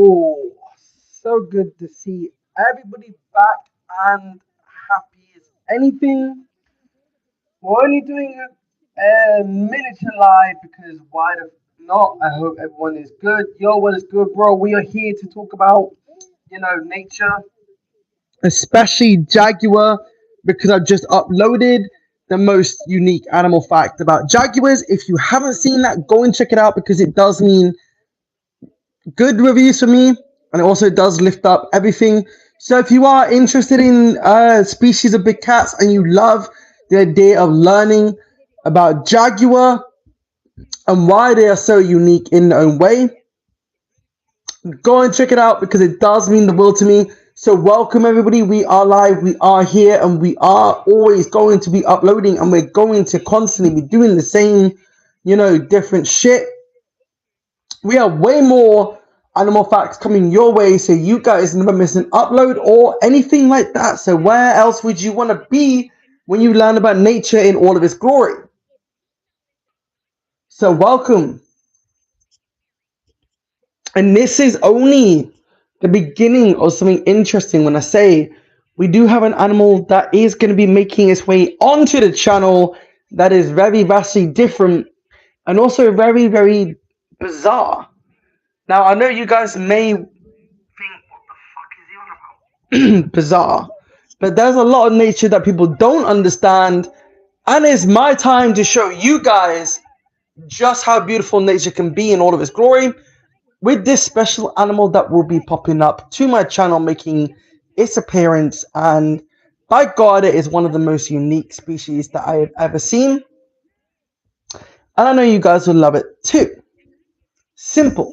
Oh, so good to see everybody back and happy as anything. We're only doing a miniature live because why the not? I hope everyone is good. Yo, what is good, bro? We are here to talk about, nature, especially jaguar, because I've just uploaded the most unique animal fact about jaguars. If you haven't seen that, go and check it out because it does mean good reviews for me, and it also does lift up everything. So if you are interested in species of big cats and you love the idea of learning about jaguar and why they are so unique in their own way, go and check it out because it does mean the world to me. So welcome everybody. We are live, we are here, and we are always going to be uploading, and we're going to constantly be doing the same, different shit. We have way more animal facts coming your way, so you guys never miss an upload or anything like that. So where else would you want to be when you learn about nature in all of its glory? So welcome. And this is only the beginning of something interesting when I say we do have an animal that is going to be making its way onto the channel that is very vastly different and also very, very bizarre. Now, I know you guys may think, what the fuck is he on about? Bizarre. But there's a lot of nature that people don't understand, and it's my time to show you guys just how beautiful nature can be in all of its glory with this special animal that will be popping up to my channel, making its appearance. And by God, it is one of the most unique species that I have ever seen. And I know you guys will love it too. Simple.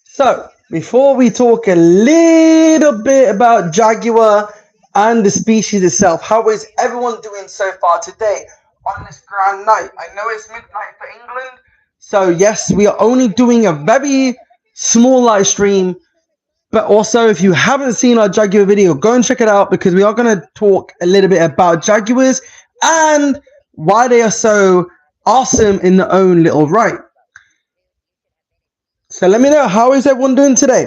So, before we talk a little bit about jaguar and the species itself, how is everyone doing so far today on this grand night? I know it's midnight for England, so yes, we are only doing a very small live stream, but also if you haven't seen our jaguar video, go and check it out because we are going to talk a little bit about jaguars and why they are so awesome in their own little right. So let me know, how is everyone doing today?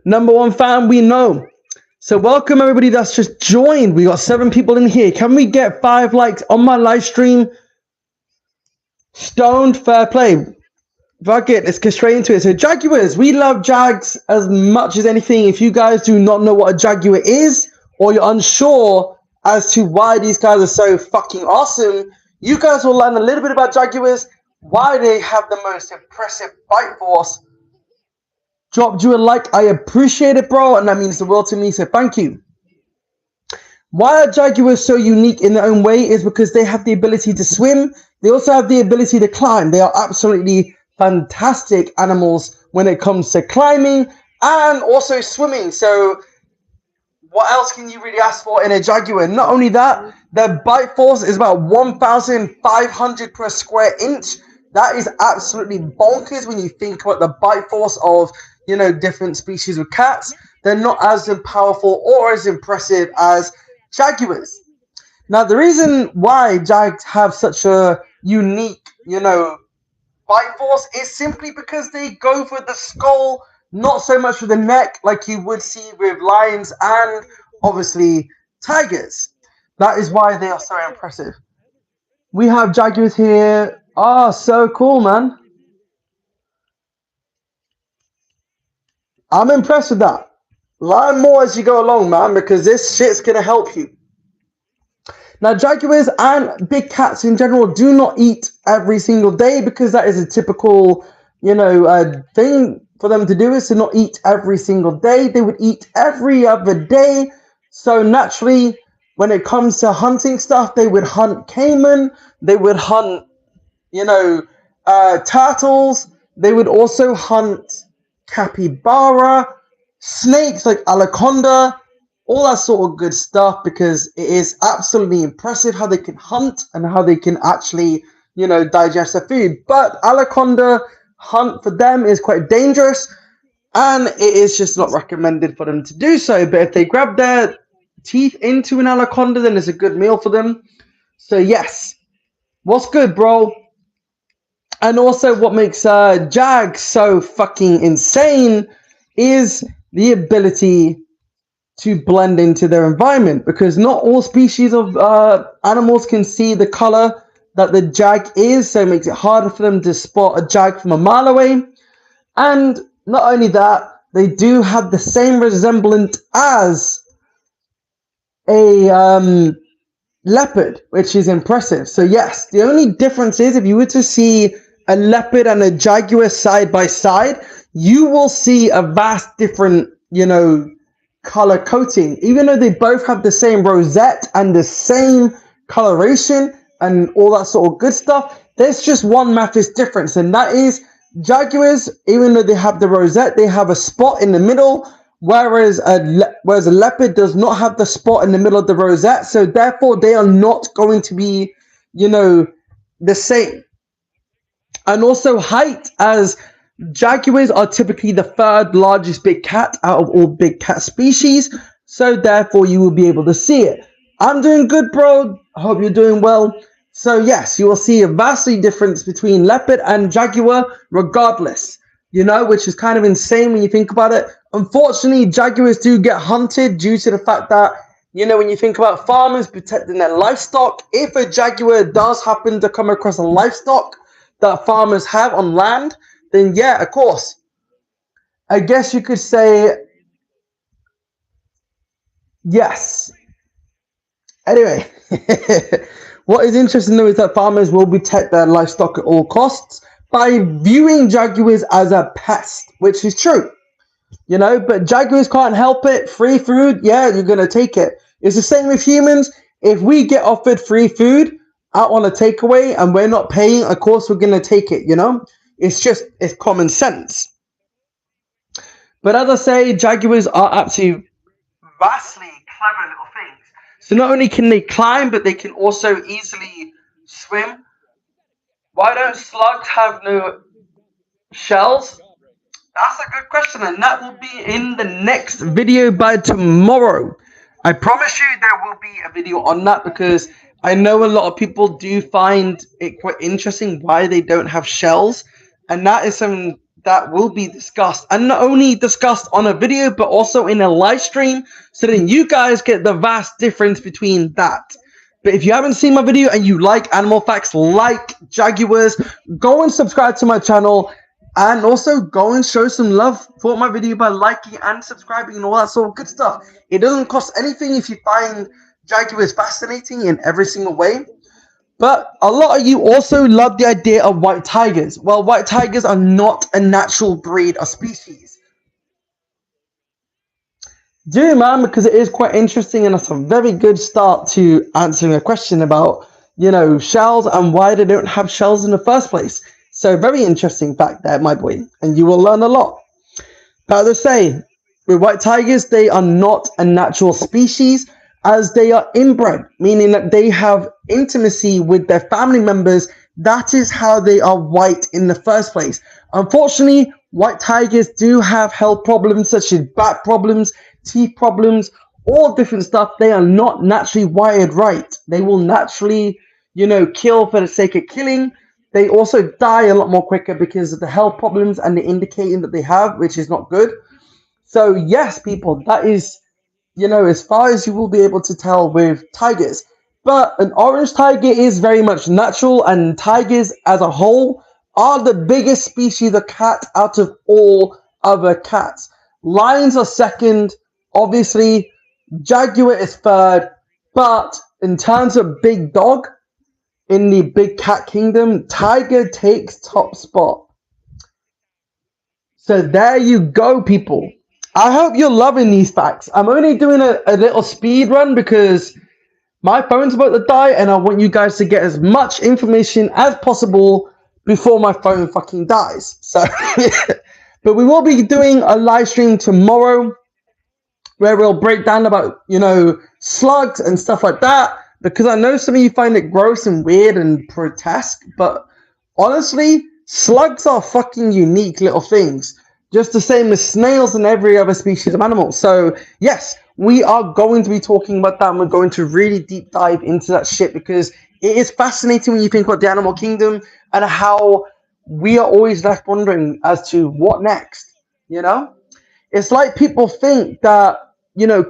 Number one fan, we know. So welcome everybody that's just joined. We got 7 people in here. Can we get 5 likes on my live stream? Stoned, fair play. Fuck it, let's get straight into it. So jaguars, we love jags as much as anything. If you guys do not know what a jaguar is, or you're unsure as to why these guys are so fucking awesome, you guys will learn a little bit about jaguars, why they have the most impressive bite force. Dropped you a like, I appreciate it, bro, and that means the world to me, so thank you. Why are jaguars so unique in their own way is because they have the ability to swim. They also have the ability to climb. They are absolutely fantastic animals when it comes to climbing and also swimming. So what else can you really ask for in a jaguar? Not only that, their bite force is about 1,500 per square inch. That is absolutely bonkers when you think about the bite force of, different species of cats. They're not as powerful or as impressive as jaguars. Now, the reason why jags have such a unique, bite force is simply because they go for the skull, not so much for the neck like you would see with lions and obviously tigers. That is why they are so impressive. We have jaguars here. Oh, so cool, man. I'm impressed with that. Learn more as you go along, man, because this shit's going to help you. Now, jaguars and big cats in general do not eat every single day because that is a typical, thing for them to do is to not eat every single day. They would eat every other day. So naturally, when it comes to hunting stuff, they would hunt caiman. They would hunt, turtles. They would also hunt capybara, snakes like anaconda, all that sort of good stuff, because it is absolutely impressive how they can hunt and how they can actually, digest their food. But anaconda hunt for them is quite dangerous, and it is just not recommended for them to do so. But if they grab their teeth into an anaconda, then it's a good meal for them. So yes, What's good, bro? And also, what makes Jag so fucking insane is the ability to blend into their environment, because not all species of animals can see the color that the Jag is, so it makes it harder for them to spot a Jag from a mile away. And not only that, they do have the same resemblance as a leopard, which is impressive. So yes, the only difference is if you were to see a leopard and a jaguar side by side, you will see a vast different, color coating. Even though they both have the same rosette and the same coloration and all that sort of good stuff, there's just one massive difference, and that is jaguars, even though they have the rosette, they have a spot in the middle, whereas a leopard does not have the spot in the middle of the rosette, so therefore they are not going to be, the same. And also height, as jaguars are typically the third largest big cat out of all big cat species, so therefore you will be able to see it. I'm doing good, bro. I hope you're doing well. So yes, you will see a vastly difference between leopard and jaguar regardless, which is kind of insane when you think about it. Unfortunately, jaguars do get hunted due to the fact that, when you think about farmers protecting their livestock, if a jaguar does happen to come across a livestock that farmers have on land, then yeah, of course, I guess you could say yes. Anyway, what is interesting though is that farmers will protect their livestock at all costs by viewing jaguars as a pest, which is true. But jaguars can't help it. Free food, yeah, you're going to take it. It's the same with humans. If we get offered free food out on a takeaway and we're not paying, of course we're going to take it, It's common sense. But as I say, jaguars are absolutely vastly clever little things. So not only can they climb, but they can also easily swim. Why don't slugs have no shells? That's a good question, and that will be in the next video by tomorrow. I promise you there will be a video on that, because I know a lot of people do find it quite interesting why they don't have shells, and that is something that will be discussed, and not only discussed on a video but also in a live stream, so then you guys get the vast difference between that. But if you haven't seen my video and you like animal facts like jaguars, go and subscribe to my channel. And also go and show some love for my video by liking and subscribing and all that sort of good stuff. It doesn't cost anything if you find jaguars fascinating in every single way. But a lot of you also love the idea of white tigers. Well, white tigers are not a natural breed or species. Do, man, because it is quite interesting, and it's a very good start to answering a question about, shells and why they don't have shells in the first place. So very interesting fact there, my boy, and you will learn a lot. But as I say, with white tigers, they are not a natural species, as they are inbred, meaning that they have intimacy with their family members. That is how they are white in the first place. Unfortunately, white tigers do have health problems such as back problems, teeth problems, all different stuff. They are not naturally wired right. They will naturally, kill for the sake of killing. They also die a lot more quicker because of the health problems and the indicating that they have, which is not good. So yes, people, that is, as far as you will be able to tell with tigers. But an orange tiger is very much natural, and tigers as a whole are the biggest species of cat out of all other cats. Lions are second, obviously. Jaguar is third. But in terms of big dog, in the big cat kingdom, tiger takes top spot. So there you go, people. I hope you're loving these facts. I'm only doing a little speed run because my phone's about to die, and I want you guys to get as much information as possible before my phone fucking dies. So, but we will be doing a live stream tomorrow where we'll break down about, slugs and stuff like that. Because I know some of you find it gross and weird and grotesque, but honestly, slugs are fucking unique little things. just the same as snails and every other species of animal. So yes, we are going to be talking about that, and we're going to really deep dive into that shit because it is fascinating when you think about the animal kingdom and how we are always left wondering as to what next. You know, it's like people think that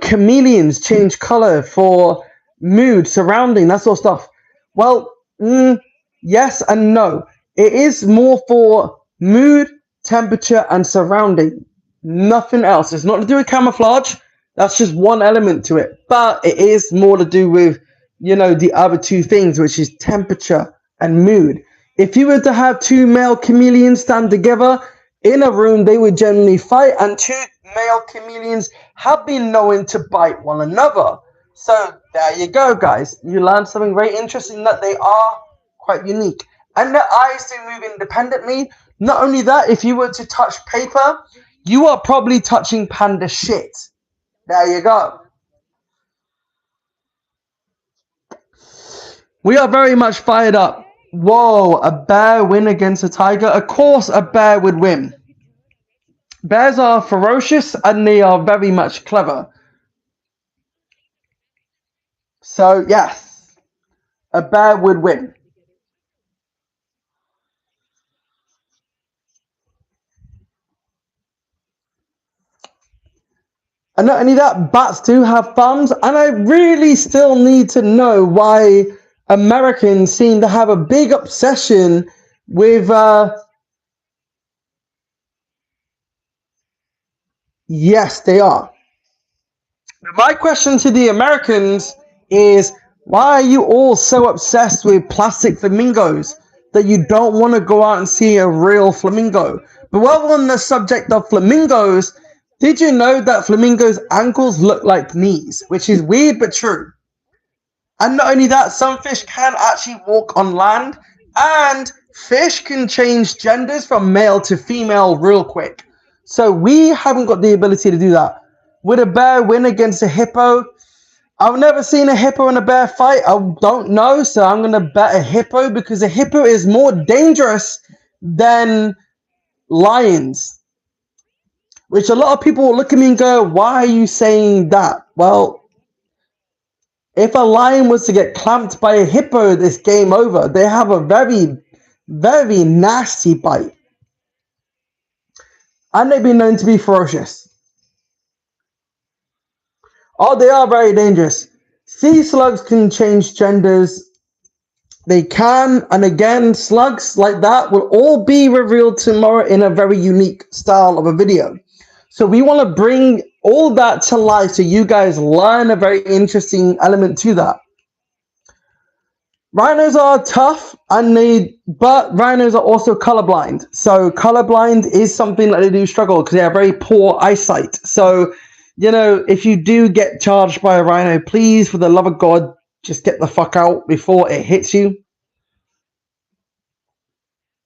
chameleons change color for mood, surrounding, that sort of stuff. Well, yes and no. It is more for mood, temperature, and surrounding. Nothing else. It's not to do with camouflage. That's just one element to it. But it is more to do with, the other two things, which is temperature and mood. If you were to have two male chameleons stand together in a room, they would generally fight, and two male chameleons have been known to bite one another. So there you go, guys. You learned something very interesting, that they are quite unique. And their eyes do move independently. Not only that, if you were to touch paper, you are probably touching panda shit. There you go. We are very much fired up. Whoa, a bear win against a tiger? Of course a bear would win. Bears are ferocious and they are very much clever. So yes, a bear would win. And not only that, bats do have thumbs, and I really still need to know why Americans seem to have a big obsession with yes, they are. My question to the Americans is, why are you all so obsessed with plastic flamingos that you don't want to go out and see a real flamingo? But while on the subject of flamingos, did you know that flamingos' ankles look like knees? Which is weird but true. And not only that, some fish can actually walk on land, and fish can change genders from male to female real quick. So we haven't got the ability to do that. Would a bear win against a hippo? I've never seen a hippo and a bear fight. I don't know, so I'm going to bet a hippo, because a hippo is more dangerous than lions. Which a lot of people will look at me and go, why are you saying that? Well, if a lion was to get clamped by a hippo, this game over. They have a very, very nasty bite. And they've been known to be ferocious. Oh, they are very dangerous. Sea slugs can change genders. They can, and again, slugs like that will all be revealed tomorrow in a very unique style of a video. So we want to bring all that to life so you guys learn a very interesting element to that. Rhinos are tough, but rhinos are also colorblind. So colorblind is something that they do struggle because they have very poor eyesight. So, if you do get charged by a rhino, please, for the love of God, just get the fuck out before it hits you.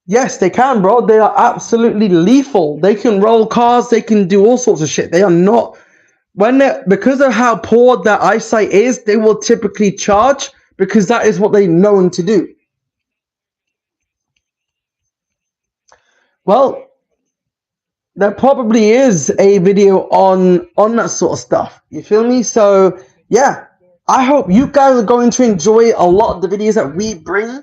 Yes, they can, bro. They are absolutely lethal. They can roll cars. They can do all sorts of shit. They are not... because of how poor their eyesight is, they will typically charge, because that is what they're known to do. Well, there probably is a video on that sort of stuff. You feel me? So, yeah. I hope you guys are going to enjoy a lot of the videos that we bring.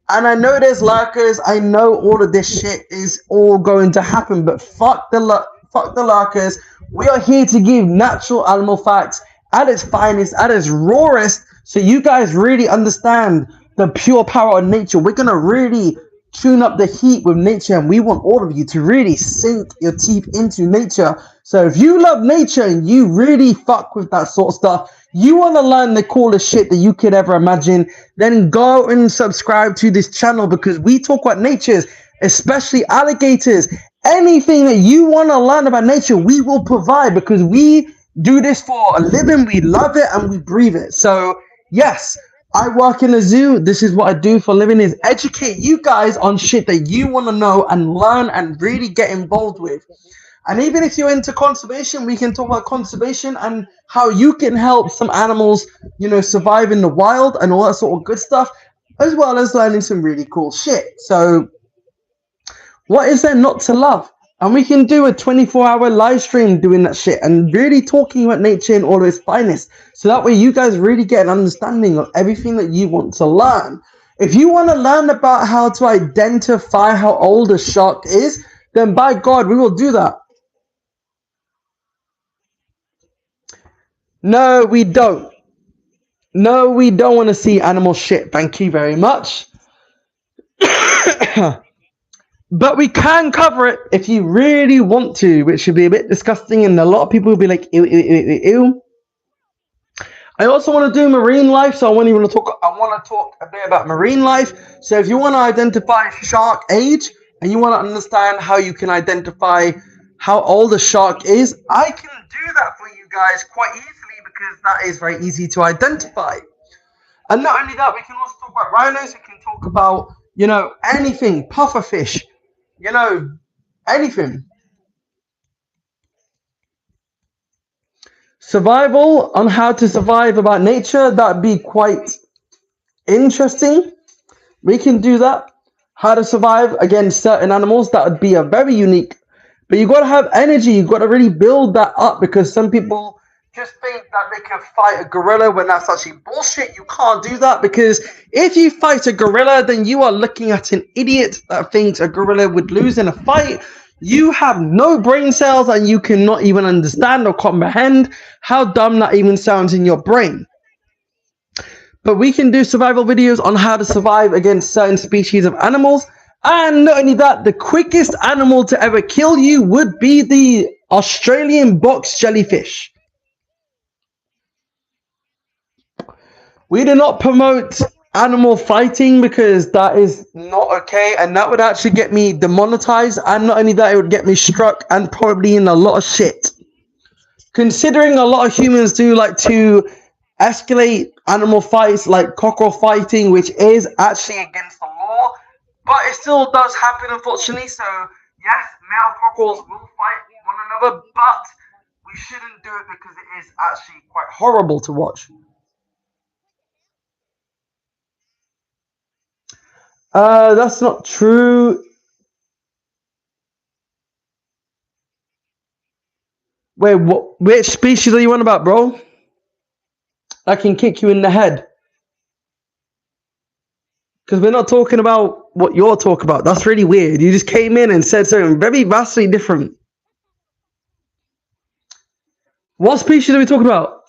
And I know there's lurkers. I know all of this shit is all going to happen. But fuck the lurkers. We are here to give natural animal facts at its finest, at its rawest, so you guys really understand the pure power of nature. We're going to really tune up the heat with nature, and we want all of you to really sink your teeth into nature. So if you love nature and you really fuck with that sort of stuff, you want to learn the coolest shit that you could ever imagine, then go and subscribe to this channel, because we talk about nature, especially alligators. Anything that you want to learn about nature, we will provide, because we do this for a living. We love it and we breathe it. So yes, I work in a zoo. This is what I do for a living, is educate you guys on shit that you want to know and learn and really get involved with. And even if you're into conservation, we can talk about conservation and how you can help some animals, survive in the wild and all that sort of good stuff, as well as learning some really cool shit. So what is there not to love And we can do a 24-hour live stream doing that shit and really talking about nature in all of its finest. So that way you guys really get an understanding of everything that you want to learn. If you want to learn about how to identify how old a shark is, then by God, we will do that. No, we don't. No, we don't want to see animal shit. Thank you very much. But we can cover it if you really want to, which would be a bit disgusting, and a lot of people will be like, ew, ew, ew, ew, ew. I also want to do marine life, so I want to talk a bit about marine life. So if you want to identify shark age and you want to understand how you can identify how old a shark is, I can do that for you guys quite easily because that is very easy to identify. And not only that, we can also talk about rhinos. We can talk about, anything, pufferfish, anything. Survival, on how to survive about nature, that'd be quite interesting. We can do that. How to survive against certain animals, that would be a very unique. But you got to have energy. You got to really build that up, because some people just think that they can fight a gorilla when that's actually bullshit. You can't do that, because if you fight a gorilla, then you are looking at an idiot that thinks a gorilla would lose in a fight. You have no brain cells and you cannot even understand or comprehend how dumb that even sounds in your brain. But we can do survival videos on how to survive against certain species of animals. And not only that, the quickest animal to ever kill you would be the Australian box jellyfish. We do not promote animal fighting because that is not okay, and that would actually get me demonetized, and not only that, it would get me struck and probably in a lot of shit. Considering a lot of humans do like to escalate animal fights like cockerel fighting, which is actually against the law, but it still does happen, unfortunately. So yes, male cockerels will fight one another, but we shouldn't do it because it is actually quite horrible to watch. That's not true. Wait, what? Which species are you on about, bro? I can kick you in the head. Because we're not talking about what you're talking about. That's really weird. You just came in and said something very vastly different. What species are we talking about?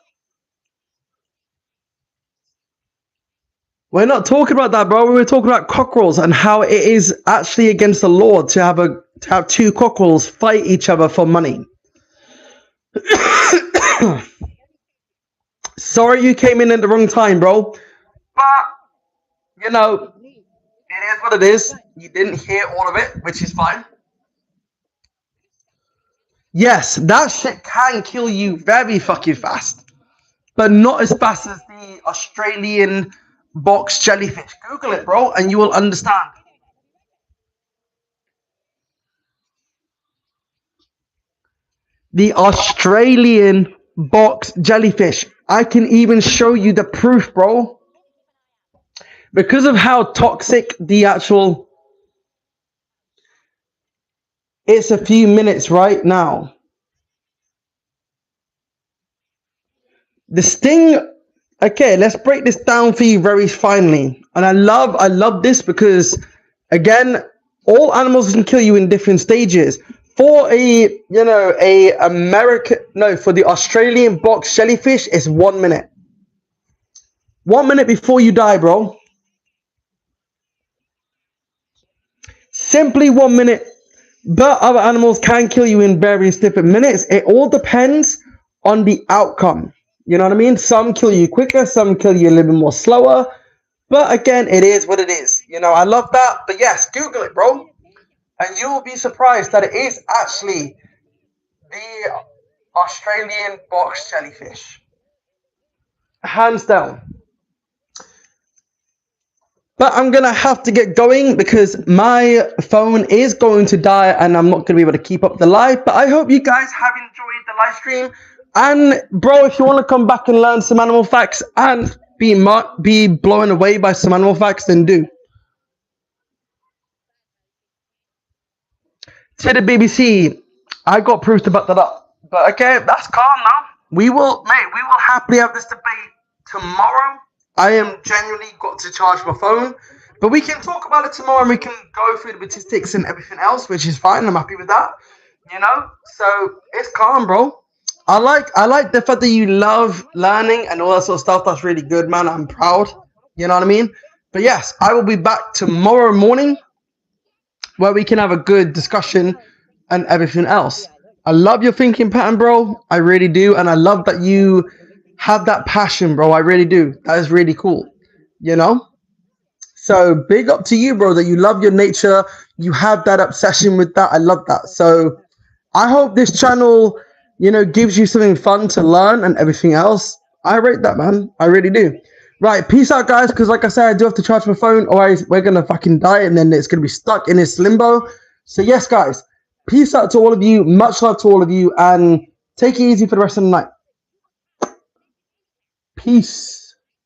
We're not talking about that, bro. We were talking about cockerels and how it is actually against the law to have two cockerels fight each other for money. Sorry you came in at the wrong time, bro. But, it is what it is. You didn't hear all of it, which is fine. Yes, that shit can kill you very fucking fast. But not as fast as the Australian box jellyfish. Google it, bro, and you will understand. The Australian box jellyfish. I can even show you the proof, bro. Because of how toxic the actual... It's a few minutes right now. The sting... Okay, let's break this down for you very finely. And I love this because, again, all animals can kill you in different stages. For for the Australian box jellyfish, it's 1 minute. 1 minute before you die, bro. Simply 1 minute. But other animals can kill you in various different minutes. It all depends on the outcome. You know what I mean? Some kill you quicker, some kill you a little bit more slower. But again, it is what it is. I love that. But yes, Google it, bro. And you will be surprised that it is actually the Australian box jellyfish. Hands down. But I'm going to have to get going because my phone is going to die and I'm not going to be able to keep up the live. But I hope you guys have enjoyed the live stream. And bro, if you want to come back and learn some animal facts and be blown away by some animal facts, then do. To the BBC, I got proof to back that up. But okay, that's calm now. We will happily have this debate tomorrow. I am genuinely got to charge my phone. But we can talk about it tomorrow and we can go through the statistics and everything else, which is fine. I'm happy with that. So it's calm, bro. I like the fact that you love learning and all that sort of stuff. That's really good, man. I'm proud. You know what I mean? But yes, I will be back tomorrow morning where we can have a good discussion and everything else. I love your thinking pattern, bro. I really do. And I love that you have that passion, bro. I really do. That is really cool. You know? So big up to you, bro, that you love your nature. You have that obsession with that. I love that. So I hope this channel, gives you something fun to learn and everything else. I rate that, man. I really do. Right, peace out, guys, because like I said, I do have to charge my phone, or we're going to fucking die, and then it's going to be stuck in this limbo. So yes, guys, peace out to all of you. Much love to all of you, and take it easy for the rest of the night. Peace.